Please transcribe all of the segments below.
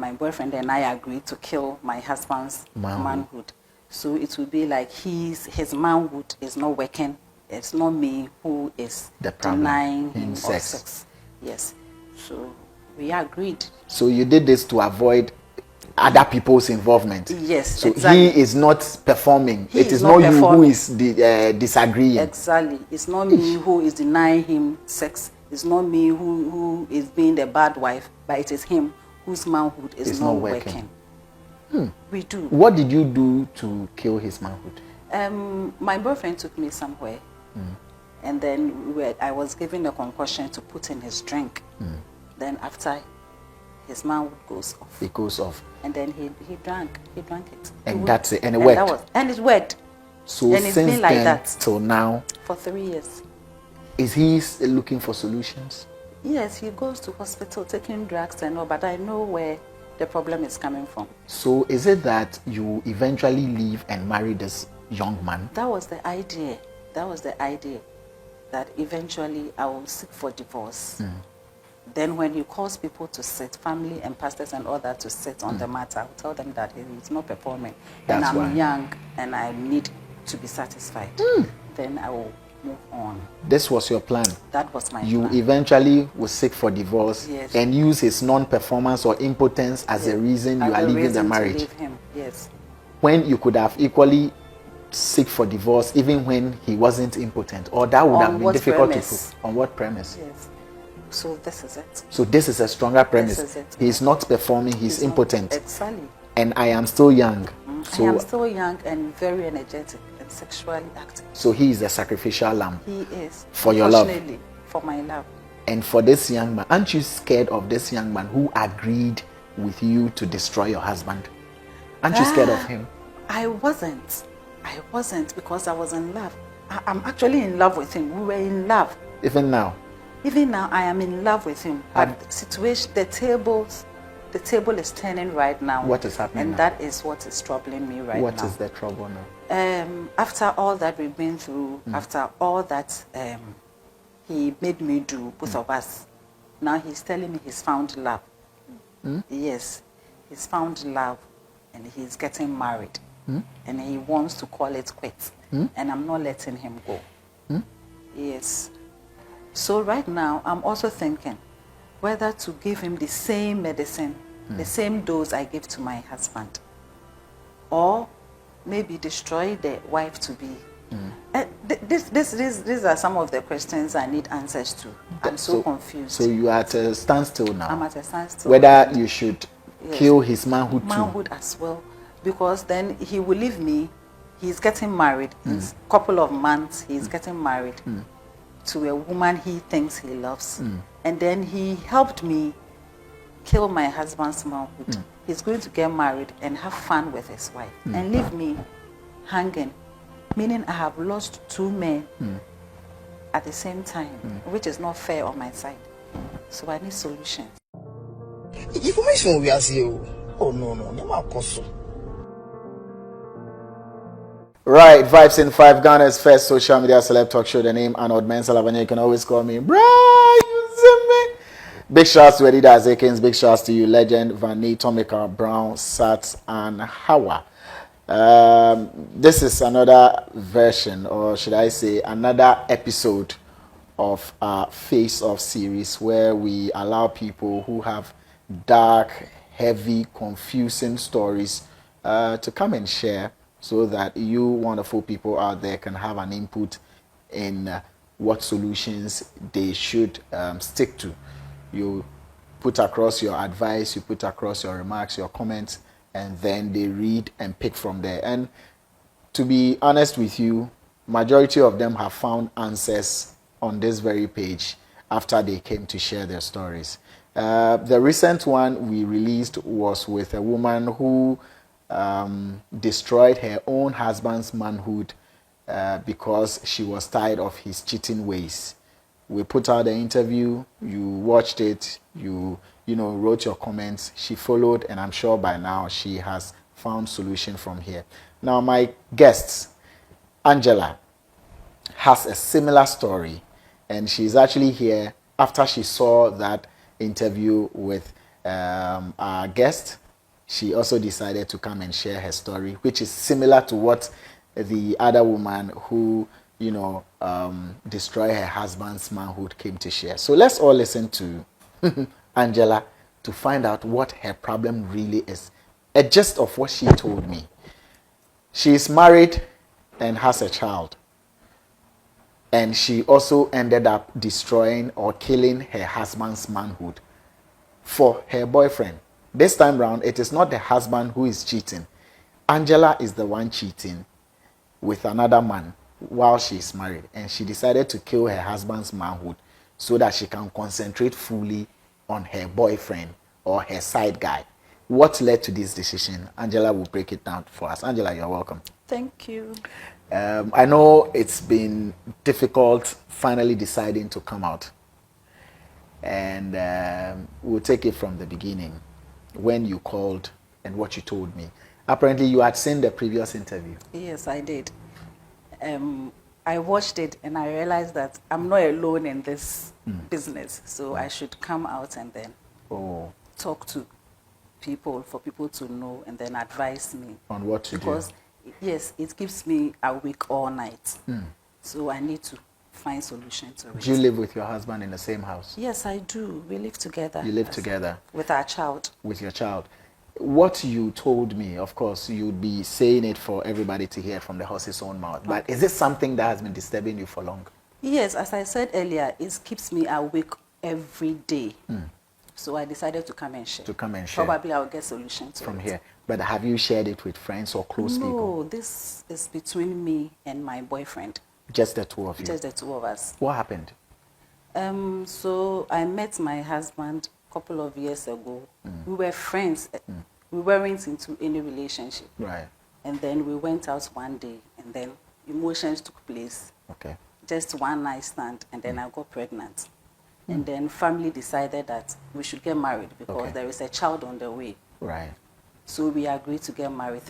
my boyfriend and I agreed to kill my husband's manhood. So it will be like his manhood is not working. It's not me who is denying him of sex. Yes. So we agreed. So you did this to avoid other people's involvement. Yes, so exactly. He is not performing. It is not you who is disagreeing. Exactly. It's not me who is denying him sex. It's not me who is being the bad wife, but it is him whose manhood is not working. We do. What did you do to kill his manhood? My boyfriend took me somewhere, and then I was given a concussion to put in his drink. Then after, his manhood goes off. It goes off. And then he drank it. And that's it. And it worked. And it worked. So and it's been like that till now. For 3 years. Is he looking for solutions? Yes, he goes to hospital taking drugs and all, but I know where the problem is coming from. So is it that you eventually leave and marry this young man? That was the idea. That eventually I will seek for divorce. Then when he calls people to sit, family and pastors and all that to sit on the matter, I'll tell them that he's not performing. And I'm young and I need to be satisfied. Then I will move on. This was your plan? That was my plan. You eventually will seek for divorce and use his non-performance or impotence as a reason you are leaving the marriage. To leave him. Yes. When you could have equally seek for divorce even when he wasn't impotent, or that would have been difficult to prove. On what premise? Yes. So this is it. So this is a stronger premise. This is it. He's not performing, he's impotent. Exactly. And I am still young. So I am still young and very energetic and sexually active. So he is a sacrificial lamb. He is. For your love. For my love. And for this young man, aren't you scared of this young man who agreed with you to destroy your husband? Aren't you scared of him? I wasn't because I was in love. I'm actually in love with him. We were in love. Even now? Even now, I am in love with him. But the table is turning right now. What is happening and now? That is what is troubling me right now. What is the trouble now? After all that we've been through, after all that he made me do, both of us, now he's telling me he's found love. Yes, he's found love and he's getting married. And he wants to call it quits. And I'm not letting him go. Yes. So right now, I'm also thinking whether to give him the same medicine, the same dose I give to my husband, or maybe destroy the wife to be. These are some of the questions I need answers to. I'm so confused. So you are at a standstill now? I'm at a standstill. Whether you should kill his manhood too? Manhood as well, because then he will leave me. He's getting married. In a couple of months, he's getting married to a woman he thinks he loves. And then he helped me kill my husband's manhood. He's going to get married and have fun with his wife and leave me hanging, meaning I have lost 2 men at the same time, which is not fair on my side. So I need solutions. Information we are seeing. Oh no, never possible. Right, Vibes in 5, Ghana's first social media celeb talk show. The name Arnold Mensah. You can always call me Bra. You see me? Big shouts to Edida Azekins. Big shouts to you, legend Vanny, Tomika, Brown, Sats, and Hawa. This is another version, or should I say, another episode of our Face Off series, where we allow people who have dark, heavy, confusing stories to come and share, so that you wonderful people out there can have an input in what solutions they should stick to. You put across your advice, you put across your remarks, your comments, and then they read and pick from there. And to be honest with you, majority of them have found answers on this very page after they came to share their stories. The recent one we released was with a woman who destroyed her own husband's manhood because she was tired of his cheating ways. We put out the interview, you watched it, you wrote your comments, she followed, and I'm sure by now she has found solution from here. Now my guest, Angela, has a similar story, and she's actually here after she saw that interview with our guest, she also decided to come and share her story, which is similar to what the other woman who, destroyed her husband's manhood came to share. So let's all listen to Angela to find out what her problem really is. A gist of what she told me. She is married and has a child. And she also ended up destroying or killing her husband's manhood for her boyfriend. This time round, it is not the husband who is cheating. Angela is the one cheating with another man while she is married. And she decided to kill her husband's manhood so that she can concentrate fully on her boyfriend or her side guy. What led to this decision? Angela will break it down for us. Angela, you're welcome. Thank you. I know it's been difficult finally deciding to come out. And we'll take it from the beginning, when you called and what you told me. Apparently, you had seen the previous interview. Yes, I did. I watched it and I realized that I'm not alone in this business. So I should come out and then talk to people, for people to know and then advise me. On what to do. Because, yes, it keeps me awake all night. So I need to find solution to it. Do you live with your husband in the same house? Yes, I do. We live together. You live together? With our child. With your child. What you told me, of course, you'd be saying it for everybody to hear from the horse's own mouth. But is this something that has been disturbing you for long? Yes, as I said earlier, it keeps me awake every day. So I decided to come and share. To come and share. Probably I'll get solutions from here. But have you shared it with friends or close people? No, this is between me and my boyfriend. Just the two of you? Just the two of us. What happened? So I met my husband a couple of years ago. We were friends. We weren't into any relationship. Right. And then we went out one day and then emotions took place. Okay. Just one night stand and then I got pregnant. And then family decided that we should get married because there is a child on the way. Right. So we agreed to get married.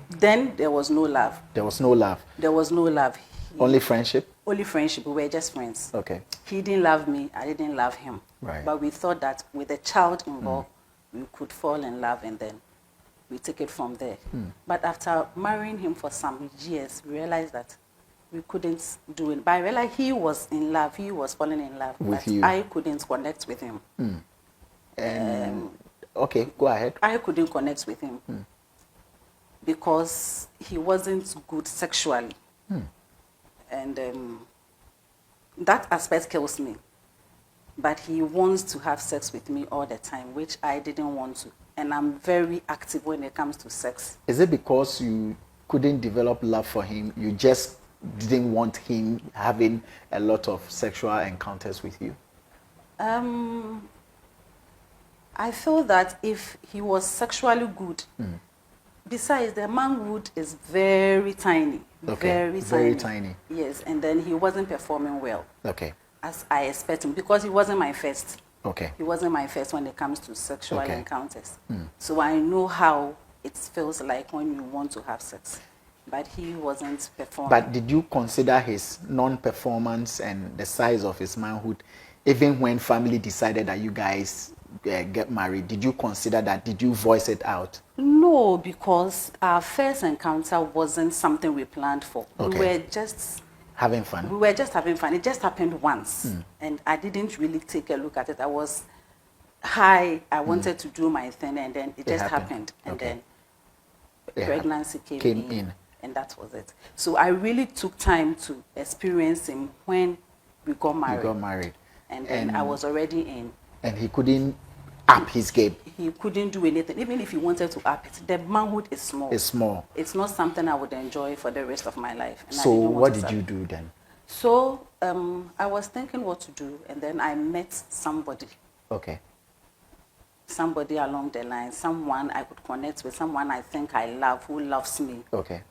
Then there was no love. There was no love? There was no love. Only friendship? Only friendship. We were just friends. Okay. He didn't love me. I didn't love him. Right. But we thought that with a child involved, we could fall in love and then we take it from there. But after marrying him for some years, we realized that we couldn't do it. But I realized he was in love. He was falling in love. With but you. I couldn't connect with him. Okay, go ahead. I couldn't connect with him because he wasn't good sexually. And that aspect kills me. But he wants to have sex with me all the time, which I didn't want to. And I'm very active when it comes to sex. Is it because you couldn't develop love for him? You just didn't want him having a lot of sexual encounters with you? I feel that if he was sexually good, besides the manhood is very tiny. Okay. Very tiny. Yes, and then he wasn't performing well. Okay. As I expect him, because he wasn't my first. Okay. He wasn't my first when it comes to sexual encounters. So I know how it feels like when you want to have sex. But he wasn't performing. But did you consider his non-performance and the size of his manhood, even when family decided that you guys get married? Did you consider that? Did you voice it out? No, because our first encounter wasn't something we planned for. Okay. We were just having fun. We were just having fun. It just happened once. And I didn't really take a look at it. I was high. I wanted to do my thing, and then it just happened. And then pregnancy came in. And that was it. So I really took time to experience him when we got married. You got married. And then I was already in. And he couldn't up his game. He couldn't do anything. Even if he wanted to up it, the manhood is small. It's small. It's not something I would enjoy for the rest of my life. And so what did you do then? So I was thinking what to do, and then I met somebody. Okay. Somebody along the line, someone I could connect with, someone I think I love, who loves me. Okay.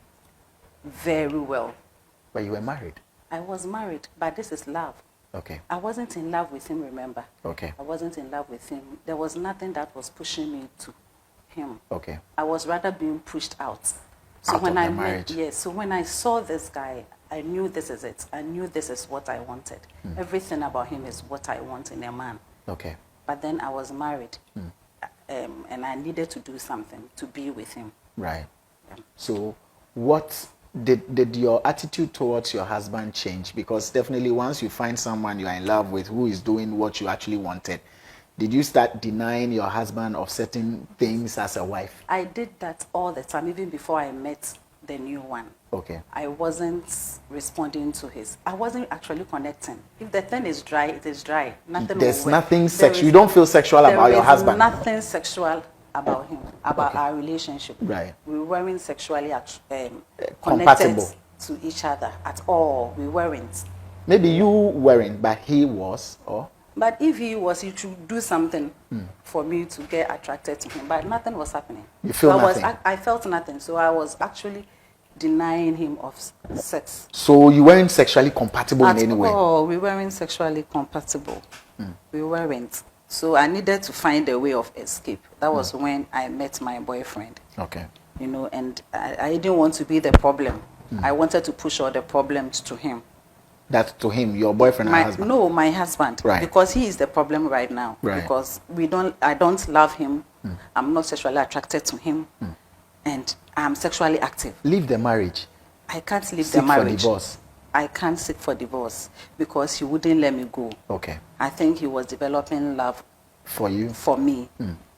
Very well. But you were married? I was married, but this is love. Okay. I wasn't in love with him, remember? Okay. I wasn't in love with him. There was nothing that was pushing me to him. Okay. I was rather being pushed out. So out when of I the marriage. yes, so when I saw this guy, I knew this is it. I knew this is what I wanted. Everything about him is what I want in a man. Okay. But then I was married. and I needed to do something to be with him. Right. So what did your attitude towards your husband change? Because definitely once you find someone you are in love with who is doing what you actually wanted, did you start denying your husband of certain things as a wife? I did that all the time, even before I met the new one. Okay. I wasn't responding to his. I wasn't actually connecting. If the thing is dry, it is dry. Nothing. There's will work. nothing There sexual. is- You don't feel sexual about your There husband. is nothing sexual about him, about our relationship. Right. We weren't sexually Compatible. connected to each other at all. We weren't. Maybe you weren't, but he was, or? But if he was, he should do something for me to get attracted to him. But nothing was happening. You feel so nothing? I felt nothing. So I was actually denying him of sex. So you weren't sexually compatible in any way? Oh, we weren't sexually compatible. We weren't. So I needed to find a way of escape. That was when I met my boyfriend. Okay. You know, and I didn't want to be the problem. I wanted to push all the problems to him. That to him, your boyfriend and husband? No, my husband. Right. Because he is the problem right now. Right. Because I don't love him. I'm not sexually attracted to him. And I'm sexually active. Leave the marriage. I can't leave Seek the marriage. for divorce. I can't seek for divorce because he wouldn't let me go. Okay. I think he was developing love For you? for me.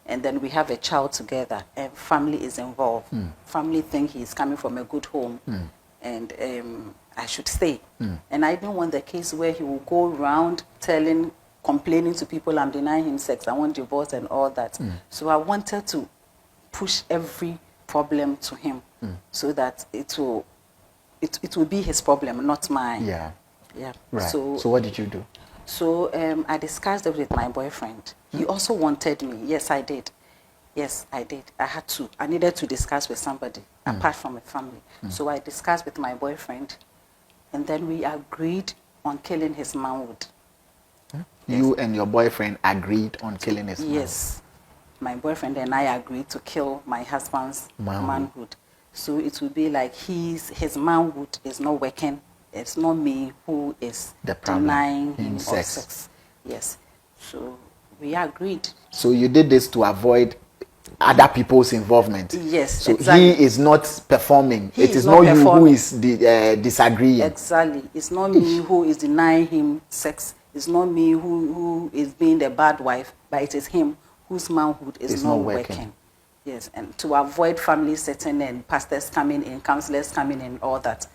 And then we have a child together and family is involved. Family think he's coming from a good home and I should stay. And I didn't want the case where he will go around complaining to people I'm denying him sex, I want divorce and all that. So I wanted to push every problem to him so that it will be his problem, not mine. Yeah. Yeah. Right. So what did you do? So I discussed it with my boyfriend. He also wanted me. Yes, I did. Yes, I did. I had to. I needed to discuss with somebody apart from a family. So I discussed with my boyfriend, and then we agreed on killing his manhood. You and your boyfriend agreed on killing his man. Yes. My boyfriend and I agreed to kill my husband's manhood. So it will be like his manhood is not working. It's not me who is The problem. denying him of Sex. sex. Yes. So we agreed. So you did this to avoid other people's involvement. Yes, So exactly. he is not performing. He It is is not not you who performing. is disagreeing. Exactly. It's not me who is denying him sex. It's not me who is being the bad wife, but it is him whose manhood is It's not not working. working. Yes, and to avoid family setting and pastors coming in, counselors coming in, all that,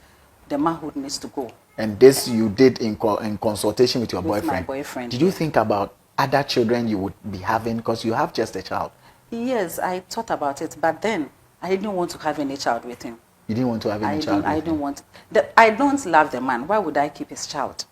the manhood needs to go. And this you did in consultation with your With my boyfriend. boyfriend, Did you yeah. think about other children you would be having? Because you have just a child. Yes, I thought about it, but then I didn't want to have any child with him. You didn't want to have any child with I him. don't want. I don't love the man. Why would I keep his child?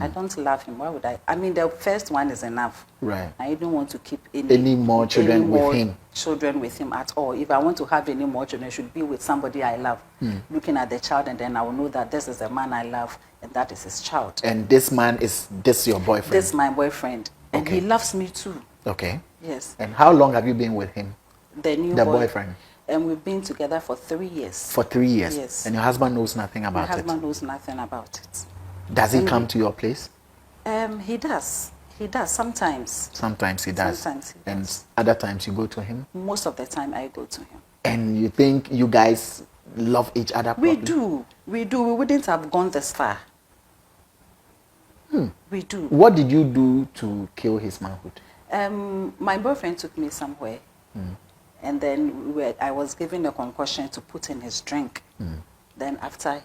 I don't love him. Why would I? I mean, the first one is enough. Right. I don't want to keep Any more children any with more him? Children with him at all. If I want to have any more children, it should be with somebody I love. Looking at the child, and then I will know that this is the man I love, and that is his child. And this man is this your boyfriend? This is my boyfriend, and Okay. he loves me too. Okay. Yes. And how long have you been with him? The new The boyfriend? And we've been together for 3 years. For 3 years. Yes. And your husband knows nothing My about husband it. knows nothing about it. Does he come to your place? He does. He does sometimes. Sometimes he does. Sometimes he And does. other times you go to him. Most of the time, I go to him. And you think you guys love each other We properly? do. We do. We wouldn't have gone this far. We do. What did you do to kill his manhood? My boyfriend took me somewhere, and then I was given a concussion to put in his drink. Then after,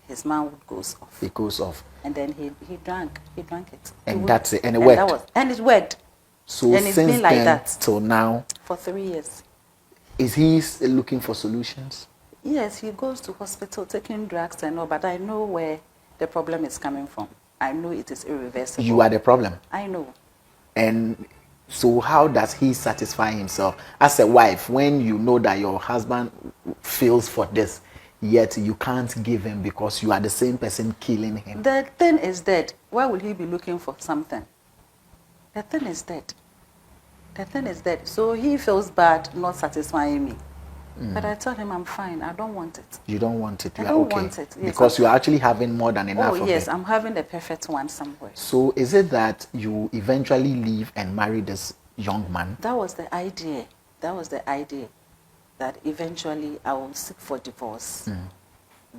his manhood goes off, It goes off. and then he drank it. And that's it. And it That worked. and it worked So and it's since been like then that. till now, for 3 years. is he still looking for solutions? Yes, he goes to hospital taking drugs and all, but I know where the problem is coming from. I know it is irreversible. You are the problem. I know. And so how does he satisfy himself as a wife when you know that your husband feels for this, yet you can't give him because you are the same person killing him? The thing is dead. Why would he be looking for something? The thing is dead. The thing is dead. So he feels bad not satisfying me. But I told him I'm fine. I don't want it. You don't want it. You I are don't okay. want it, yes, Because you are actually having more than enough Oh, of yes, it. I'm having the perfect one somewhere. So is it that you eventually leave and marry this young man? That was the idea. That was the idea, that eventually I will seek for divorce.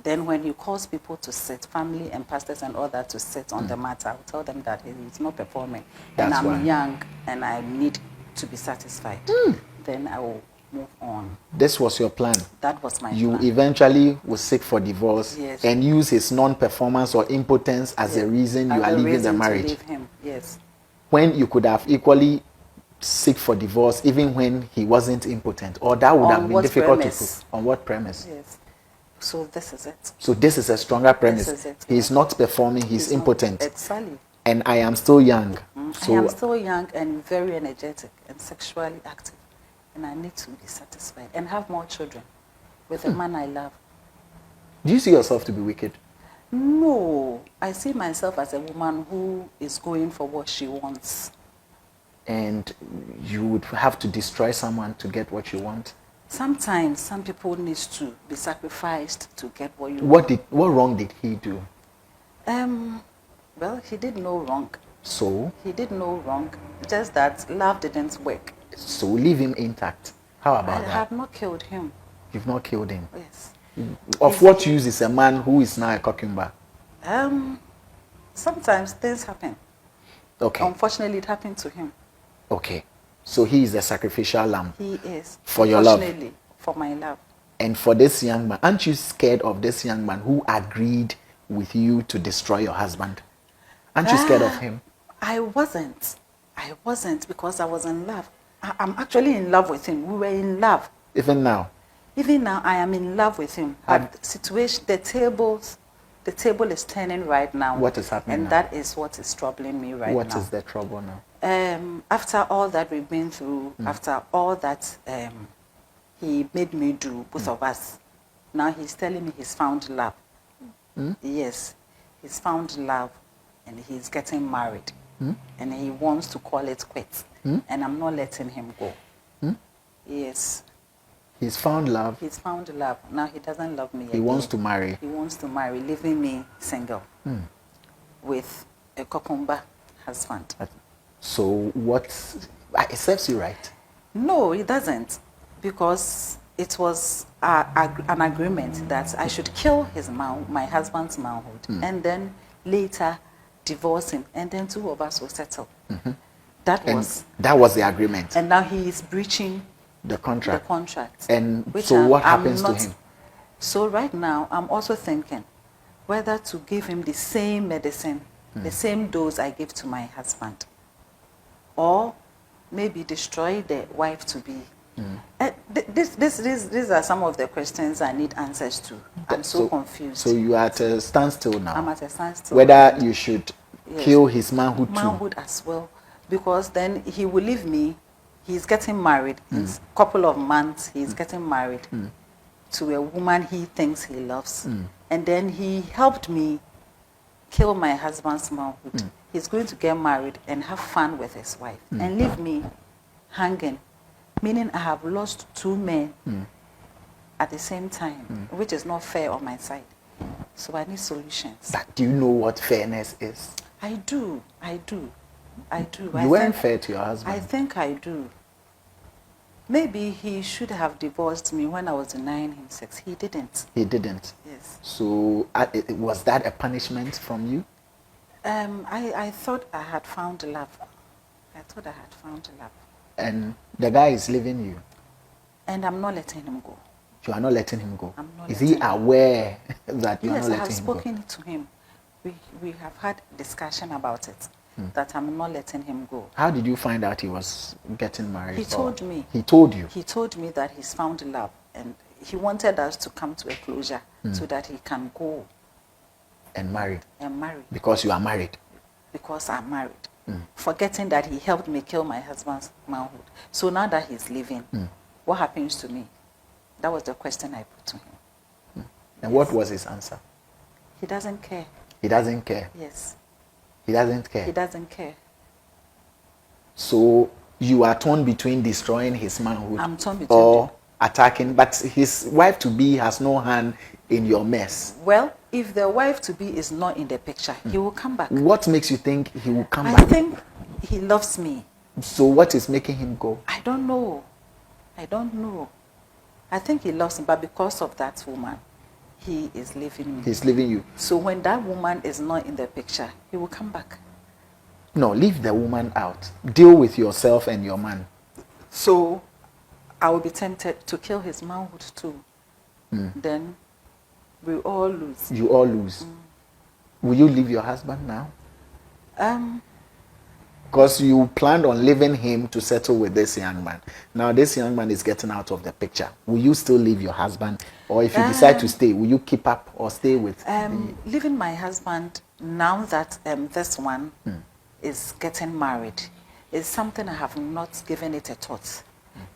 Then when he calls people to sit, family and pastors and all that to sit on the matter, I'll tell them that he's not performing. And That's I'm why. young and I need to be satisfied. Then I will move on. This was your plan. That was my You plan. eventually will seek for divorce Yes. and use his non-performance or impotence as a reason you As are a leaving the reason to marriage. leave him. Yes. When you could have equally seek for divorce even when he wasn't impotent, or that would On have been what difficult premise? to prove. On what premise? Yes. So this is it. So this is a stronger premise. is it, He's not performing, he's not- impotent. Exactly. And I am still young. I So am still young and very energetic and sexually active. And I need to be satisfied and have more children with a man I love. do you see yourself to be wicked? No, I see myself as a woman who is going for what she wants. And you would have to destroy someone to get what you want? Sometimes some people need to be sacrificed to get what you What wrong did he do? want. Well, he did no wrong. So He did no wrong. Just that love didn't work. leave him intact. How I about that? have not killed him. You've not killed him. Yes. Of what use is a man who is now a cucumber? Sometimes things happen. Okay. Unfortunately, it happened to him. Okay. So he is a sacrificial lamb. He is. For your love. Unfortunately, for my love. And for this young man, aren't you scared of this young man who agreed with you to destroy your husband? Aren't you scared of him? I wasn't. I wasn't because I was in love. I'm actually in love with him. We were in love. Even now? Even now, I am in love with him. But the situation, the table is turning right now. What is happening And now? that is what is troubling me right What now. is the trouble now? After all that we've been through, after all that he made me do, both of us, now he's telling me he's found love. Yes, he's found love and he's getting married. And he wants to call it quits. And I'm not letting him go. Yes, He's found love. he's found love. Now he doesn't love me He again. wants to marry. He wants to marry, leaving me single with a cucumber husband. So what? It serves you right. No, it doesn't, because it was an agreement that I should kill my husband's manhood, and then later divorce him, and then two of us will settle. That And was, that was the agreement. and now he is breaching The the contract. contract. And which so what I'm happens to not- him? So right now, I'm also thinking whether to give him the same medicine, the same dose I give to my husband, or maybe destroy the wife to be. These are some of the questions I need answers to. I'm so confused. So you are at a standstill now. I'm at a standstill. Whether you should Yes. kill his manhood too. Manhood as well, because then he will leave me. He's getting married. In a couple of months, he's getting married to a woman he thinks he loves. And then he helped me kill my husband's manhood. He's going to get married and have fun with his wife and leave me hanging, meaning I have lost two men at the same time, which is not fair on my side. So I need solutions. But do you know what fairness is? I do. You weren't fair to your husband. I think I do. Maybe he should have divorced me when I was denying him sex. He didn't. He didn't. Yes. So was that a punishment from you? I thought I had found love. I thought I had found love. And the guy is leaving you. And I'm not letting him go. You are not letting him go. I'm not Is letting he him go. aware that you are Yes, not I have letting him go? spoken to him. We have had discussion about it, that I'm not letting him go. How did you find out he was getting married? He or- told me. He told you. He told me that he's found love, and he wanted us to come to a closure so that he can go And married. and marry, Because you are married. because I'm married. Forgetting that he helped me kill my husband's manhood. So now that he's leaving, what happens to me? That was the question I put to him. And what was his answer? He doesn't care. He doesn't care. Yes, He doesn't care. he doesn't care. So you are torn between destroying his manhood I'm torn between or attacking, but his wife to be has no hand in your mess. Well, if the wife to be is not in the picture, he will come back. What makes you think he will come I back? think he loves me. So what is making him go? I don't know. I don't know. I think he loves me, but because of that woman, he is leaving me. He's leaving you. So when that woman is not in the picture, he will come back. No, leave the woman out. Deal with yourself and your man. So I will be tempted to kill his manhood too. Then we all lose. You all lose. Will you leave your husband now? Because you planned on leaving him to settle with this young man. Now this young man is getting out of the picture. Will you still leave your husband? Or if you decide to stay, will you keep up or stay with Leaving my husband now that this one is getting married is something I have not given it a thought.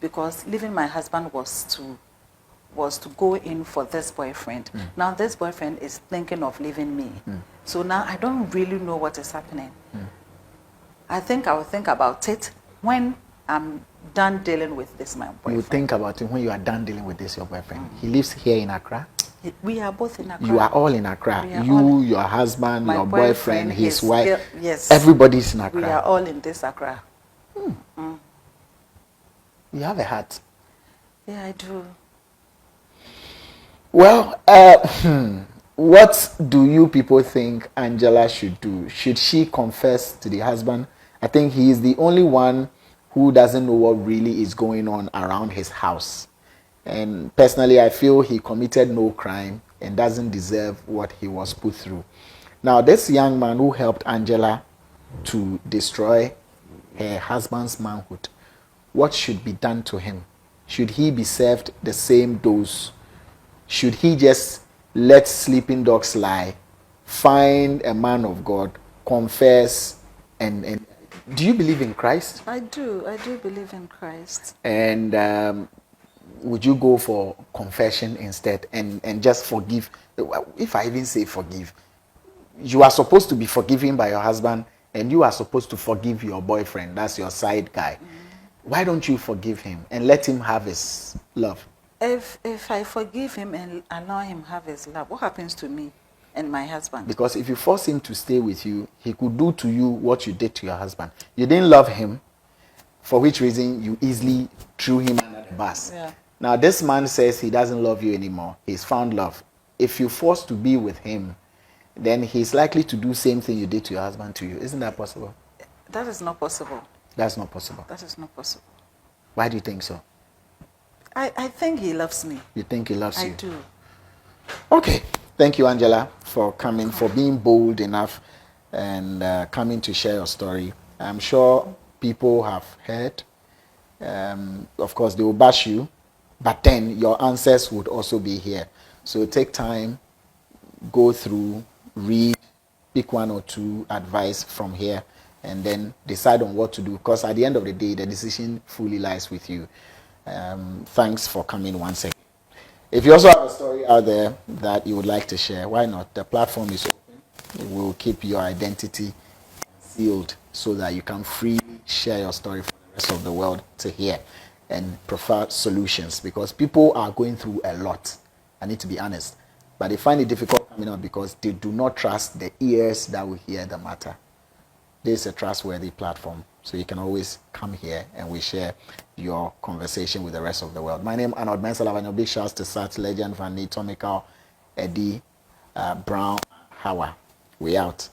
Because leaving my husband was to go in for this boyfriend. Now this boyfriend is thinking of leaving me. So now I don't really know what is happening. I think I will think about it when I'm done dealing with this my boyfriend. You think about it when you are done dealing with this your boyfriend. He lives here in Accra. We are both in Accra. You are all in Accra. Your husband, my your boyfriend, his wife. Yes. Everybody's in Accra. We are all in this Accra. You have a heart. Yeah, I do. Well, what do you people think Angela should do? Should she confess to the husband? I think he is the only one who doesn't know what really is going on around his house. And personally, I feel he committed no crime and doesn't deserve what he was put through. Now, this young man who helped Angela to destroy her husband's manhood, what should be done to him? Should he be served the same dose? Should he just let sleeping dogs lie, find a man of God, confess, and do you believe in Christ? I do believe in Christ. And would you go for confession instead and just forgive? If I even say forgive, you are supposed to be forgiven by your husband and you are supposed to forgive your boyfriend. That's your side guy. Why don't you forgive him and let him have his love? If I forgive him and allow him have his love, what happens to me and my husband? Because if you force him to stay with you, he could do to you what you did to your husband. You didn't love him, for which reason you easily threw him under the bus. Yeah. Now this man says he doesn't love you anymore. He's found love. If you force to be with him, then he's likely to do same thing you did to your husband to you. Isn't that possible? That is not possible. That's not possible. That is not possible. Why do you think so? I think he loves me. You think he loves you? I do. Okay. Thank you, Angela, for coming, for being bold enough and coming to share your story. I'm sure people have heard. Of course, they will bash you, but then your answers would also be here. So take time, go through, read, pick one or two advice from here, and then decide on what to do. Because at the end of the day, the decision fully lies with you. Thanks for coming once again. If you also have a story out there that you would like to share, why not? The platform is open. It will keep your identity sealed so that you can freely share your story for the rest of the world to hear and prefer solutions, because people are going through a lot. I need to be honest. But they find it difficult coming out because they do not trust the ears that will hear the matter. This is a trustworthy platform, so you can always come here and we share your conversation with the rest of the world. My name is Manhood. Mensalavano. Big shouts to Sat Legend, Vanny, Tomical, Eddie, Brown, Hawa. We out.